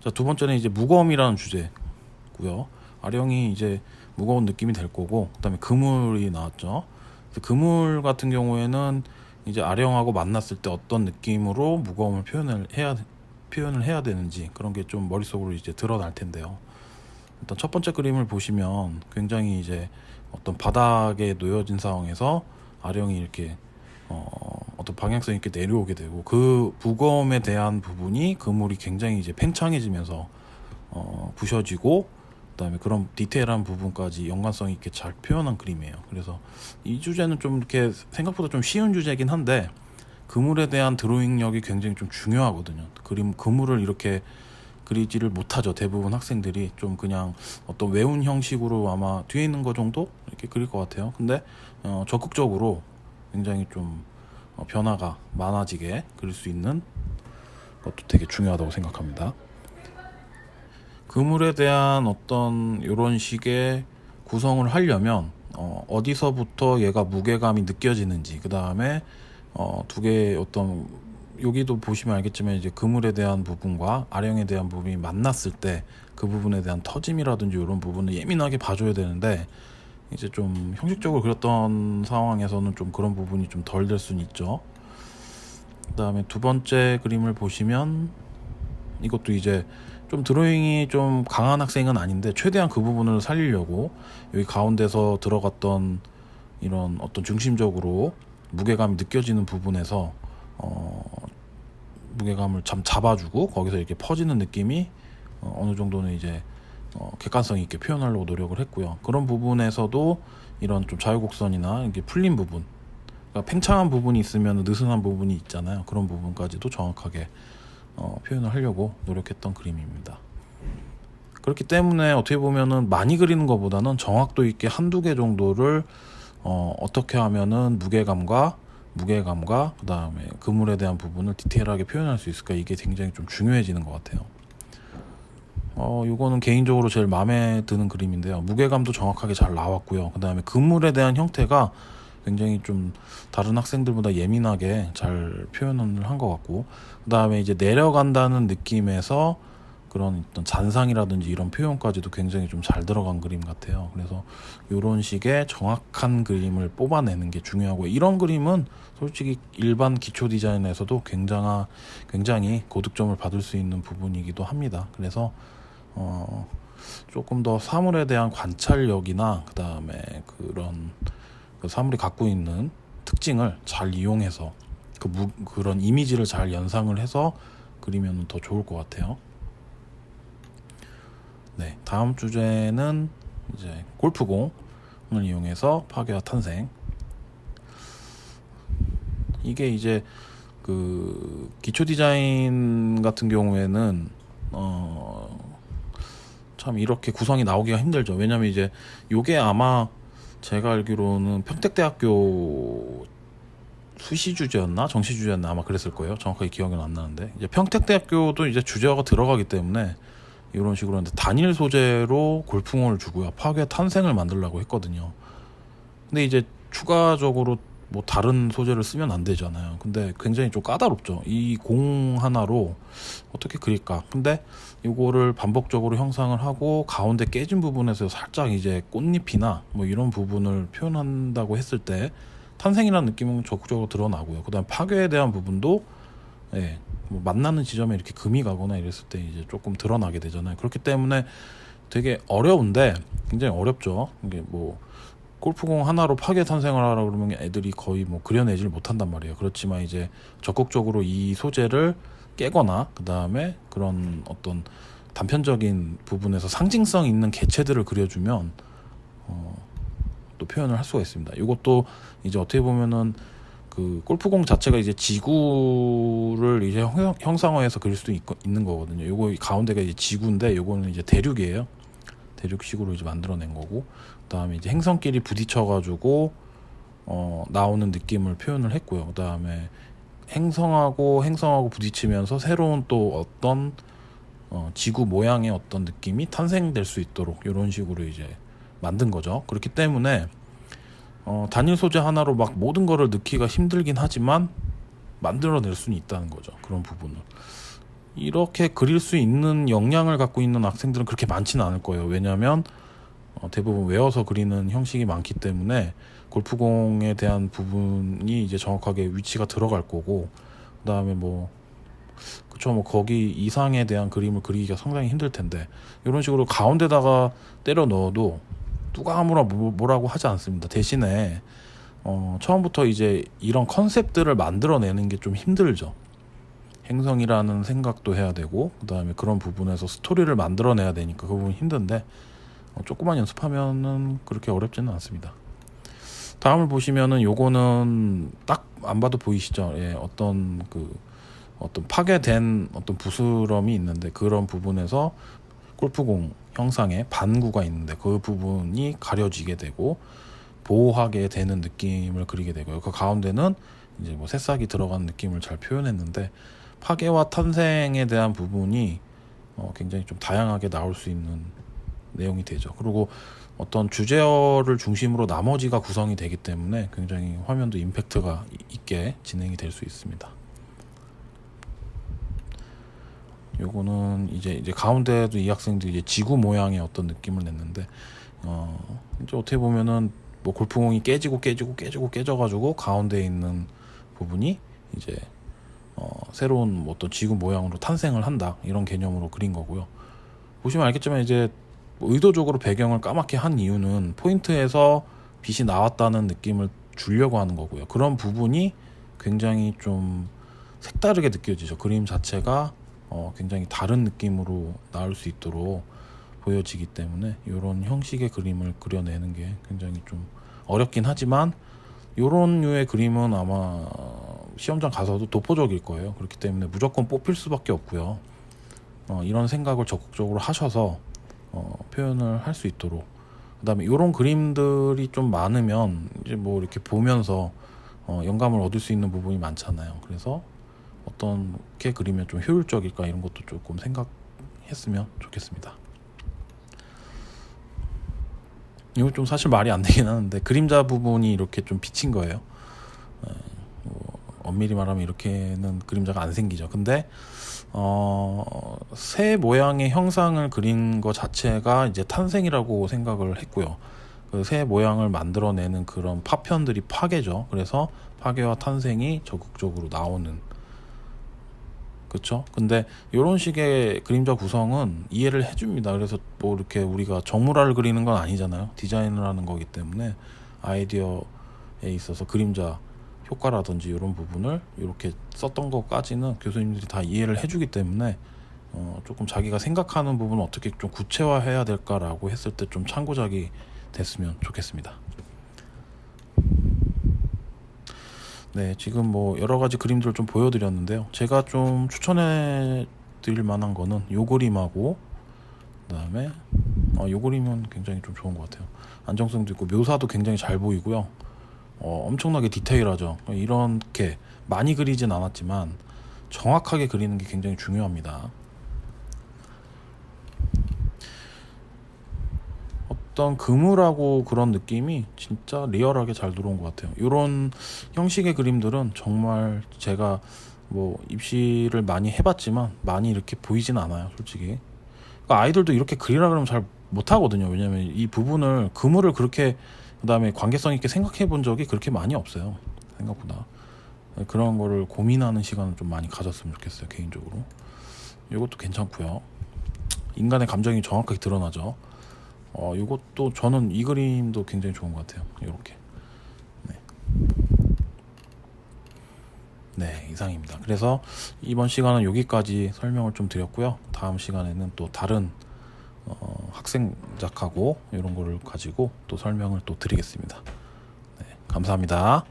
자, 두 번째는 이제 무거움이라는 주제고요. 아령이 이제 무거운 느낌이 될 거고, 그다음에 그물이 나왔죠. 그물 같은 경우에는 이제 아령하고 만났을 때 어떤 느낌으로 무거움을 표현을 해야 되는지 그런 게 좀 머릿속으로 이제 드러날 텐데요. 일단 첫 번째 그림을 보시면 굉장히 이제 어떤 바닥에 놓여진 상황에서 아령이 이렇게 어떤 방향성 있게 내려오게 되고, 그 무거움에 대한 부분이 그물이 굉장히 이제 팽창해지면서 부셔지고, 그다음에 그런 디테일한 부분까지 연관성 있게 잘 표현한 그림이에요. 그래서 이 주제는 좀 이렇게 생각보다 좀 쉬운 주제긴 한데, 그물에 대한 드로잉력이 굉장히 좀 중요하거든요. 그물을 이렇게 그리지를 못하죠. 대부분 학생들이 좀 그냥 어떤 외운 형식으로 아마 뒤에 있는 거 정도 이렇게 그릴 것 같아요. 근데 적극적으로 굉장히 좀 변화가 많아지게 그릴 수 있는 것도 되게 중요하다고 생각합니다. 그물에 대한 어떤 이런 식의 구성을 하려면 어디서부터 얘가 무게감이 느껴지는지, 그 다음에 두 개의 어떤, 여기도 보시면 알겠지만 이제 그물에 대한 부분과 아령에 대한 부분이 만났을 때 그 부분에 대한 터짐이라든지 이런 부분을 예민하게 봐줘야 되는데, 이제 좀 형식적으로 그렸던 상황에서는 좀 그런 부분이 좀 덜 될 수는 있죠. 그 다음에 두 번째 그림을 보시면 이것도 이제 좀 드로잉이 좀 강한 학생은 아닌데 최대한 그 부분을 살리려고 여기 가운데서 들어갔던 이런 어떤 중심적으로 무게감이 느껴지는 부분에서 무게감을 참 잡아주고 거기서 이렇게 퍼지는 느낌이 어느 정도는 이제 객관성 있게 표현하려고 노력을 했고요. 그런 부분에서도 이런 좀 자유곡선이나 이렇게 풀린 부분, 그러니까 팽창한 부분이 있으면 느슨한 부분이 있잖아요. 그런 부분까지도 정확하게 표현을 하려고 노력했던 그림입니다. 그렇기 때문에 어떻게 보면은 많이 그리는 것보다는 정확도 있게 한두 개 정도를 어떻게 하면은 무게감과 그 다음에 그물에 대한 부분을 디테일하게 표현할 수 있을까, 이게 굉장히 좀 중요해지는 것 같아요. 이거는 개인적으로 제일 마음에 드는 그림인데요. 무게감도 정확하게 잘 나왔고요. 그 다음에 그물에 대한 형태가 굉장히 좀 다른 학생들보다 예민하게 잘 표현을 한 것 같고, 그 다음에 이제 내려간다는 느낌에서 그런 어떤 잔상이라든지 이런 표현까지도 굉장히 좀 잘 들어간 그림 같아요. 그래서 이런 식의 정확한 그림을 뽑아내는 게 중요하고, 이런 그림은 솔직히 일반 기초 디자인에서도 굉장히 고득점을 받을 수 있는 부분이기도 합니다. 그래서 조금 더 사물에 대한 관찰력이나 그 다음에 그런 그 사물이 갖고 있는 특징을 잘 이용해서 그런 이미지를 잘 연상을 해서 그리면 더 좋을 것 같아요. 네, 다음 주제는 이제 골프공을 이용해서 파괴와 탄생. 이게 이제 그 기초 디자인 같은 경우에는 참 이렇게 구성이 나오기가 힘들죠. 왜냐면 이제 요게 아마 제가 알기로는 평택대학교 수시 주제였나 정시 주제였나 아마 그랬을 거예요. 정확하게 기억은 안 나는데, 이제 평택대학교도 이제 주제화가 들어가기 때문에 이런 식으로 하는데, 단일 소재로 골프공을 주고요, 파괴 탄생을 만들려고 했거든요. 근데 이제 추가적으로 뭐 다른 소재를 쓰면 안 되잖아요. 근데 굉장히 좀 까다롭죠. 이 공 하나로 어떻게 그릴까. 근데 이거를 반복적으로 형상을 하고 가운데 깨진 부분에서 살짝 이제 꽃잎이나 뭐 이런 부분을 표현한다고 했을 때 탄생이라는 느낌은 적극적으로 드러나고요. 그 다음 파괴에 대한 부분도 뭐 만나는 지점에 이렇게 금이 가거나 이랬을 때 이제 조금 드러나게 되잖아요. 그렇기 때문에 되게 어려운데, 굉장히 어렵죠. 이게 뭐 골프공 하나로 파괴 탄생을 하라 그러면 애들이 거의 뭐 그려내질 못한단 말이에요. 그렇지만 이제 적극적으로 이 소재를 깨거나 그 다음에 그런 어떤 단편적인 부분에서 상징성 있는 개체들을 그려주면 또 표현을 할 수가 있습니다. 이것도 이제 어떻게 보면은 그 골프공 자체가 이제 지구를 이제 형상화해서 그릴 수도 있는 거거든요. 요거 가운데가 이제 지구인데 요거는 이제 대륙이에요. 대륙식으로 이제 만들어낸 거고, 그다음에 이제 행성끼리 부딪혀가지고 나오는 느낌을 표현을 했고요. 그다음에 행성하고 부딪히면서 새로운 또 어떤 지구 모양의 어떤 느낌이 탄생될 수 있도록 이런 식으로 이제 만든 거죠. 그렇기 때문에 단일 소재 하나로 막 모든 거를 넣기가 힘들긴 하지만 만들어낼 수는 있다는 거죠. 그런 부분을. 이렇게 그릴 수 있는 역량을 갖고 있는 학생들은 그렇게 많지는 않을 거예요. 왜냐하면 대부분 외워서 그리는 형식이 많기 때문에 골프공에 대한 부분이 이제 정확하게 위치가 들어갈 거고, 그다음에 뭐 그쵸, 뭐 거기 이상에 대한 그림을 그리기가 상당히 힘들 텐데, 이런 식으로 가운데다가 때려 넣어도 누가 아무나 뭐라고 하지 않습니다. 대신에 처음부터 이제 이런 컨셉들을 만들어내는 게 좀 힘들죠. 행성이라는 생각도 해야 되고, 그 다음에 그런 부분에서 스토리를 만들어내야 되니까 그 부분 힘든데, 조금만 연습하면은 그렇게 어렵지는 않습니다. 다음을 보시면은 요거는 딱 안 봐도 보이시죠? 예, 어떤 파괴된 어떤 부스럼이 있는데, 그런 부분에서 골프공 형상에 반구가 있는데 그 부분이 가려지게 되고 보호하게 되는 느낌을 그리게 되고요. 그 가운데는 이제 뭐 새싹이 들어간 느낌을 잘 표현했는데, 파괴와 탄생에 대한 부분이 굉장히 좀 다양하게 나올 수 있는 내용이 되죠. 그리고 어떤 주제어를 중심으로 나머지가 구성이 되기 때문에 굉장히 화면도 임팩트가 있게 진행이 될 수 있습니다. 요거는 이제 가운데도 이 학생들이 이제 지구 모양의 어떤 느낌을 냈는데, 이제 어떻게 보면은 뭐 골프공이 깨져가지고 가운데에 있는 부분이 이제 새로운 뭐 어떤 지구 모양으로 탄생을 한다, 이런 개념으로 그린 거고요. 보시면 알겠지만 이제 의도적으로 배경을 까맣게 한 이유는 포인트에서 빛이 나왔다는 느낌을 주려고 하는 거고요. 그런 부분이 굉장히 좀 색다르게 느껴지죠. 그림 자체가 굉장히 다른 느낌으로 나올 수 있도록 보여지기 때문에 이런 형식의 그림을 그려내는 게 굉장히 좀 어렵긴 하지만, 이런 류의 그림은 아마 시험장 가서도 독보적일 거예요. 그렇기 때문에 무조건 뽑힐 수밖에 없고요. 이런 생각을 적극적으로 하셔서 표현을 할 수 있도록, 그 다음에 이런 그림들이 좀 많으면 이제 뭐 이렇게 보면서 영감을 얻을 수 있는 부분이 많잖아요. 그래서 어떻게 그리면 좀 효율적일까, 이런 것도 조금 생각했으면 좋겠습니다. 이거 좀 사실 말이 안 되긴 하는데, 그림자 부분이 이렇게 좀 비친 거예요. 엄밀히 말하면 이렇게는 그림자가 안 생기죠. 근데 새 모양의 형상을 그린 것 자체가 이제 탄생이라고 생각을 했고요. 그 새 모양을 만들어내는 그런 파편들이 파괴죠. 그래서 파괴와 탄생이 적극적으로 나오는, 그렇죠? 근데 이런 식의 그림자 구성은 이해를 해줍니다. 그래서 뭐 이렇게 우리가 정물화를 그리는 건 아니잖아요. 디자인을 하는 거기 때문에 아이디어에 있어서 그림자 효과라든지 이런 부분을 이렇게 썼던 것까지는 교수님들이 다 이해를 해주기 때문에 조금 자기가 생각하는 부분을 어떻게 좀 구체화해야 될까라고 했을 때 좀 참고작이 됐으면 좋겠습니다. 네, 지금 뭐 여러 가지 그림들을 좀 보여드렸는데요. 제가 좀 추천해 드릴 만한 거는 요 그림하고, 그다음에 요 그림은 굉장히 좀 좋은 것 같아요. 안정성도 있고 묘사도 굉장히 잘 보이고요. 엄청나게 디테일하죠. 이렇게 많이 그리진 않았지만 정확하게 그리는 게 굉장히 중요합니다. 어떤 그물하고 그런 느낌이 진짜 리얼하게 잘 들어온 것 같아요. 이런 형식의 그림들은 정말 제가 뭐 입시를 많이 해봤지만 많이 이렇게 보이진 않아요, 솔직히. 그러니까 아이들도 이렇게 그리라 그러면 잘 못하거든요. 왜냐면 이 부분을, 그물을 그렇게, 그 다음에 관계성 있게 생각해 본 적이 그렇게 많이 없어요, 생각보다. 그런 거를 고민하는 시간을 좀 많이 가졌으면 좋겠어요, 개인적으로. 이것도 괜찮고요. 인간의 감정이 정확하게 드러나죠. 이것도 저는 이 그림도 굉장히 좋은 것 같아요. 이렇게. 네, 이상입니다. 그래서 이번 시간은 여기까지 설명을 좀 드렸고요. 다음 시간에는 또 다른 학생작하고 이런 거를 가지고 또 설명을 또 드리겠습니다. 네, 감사합니다.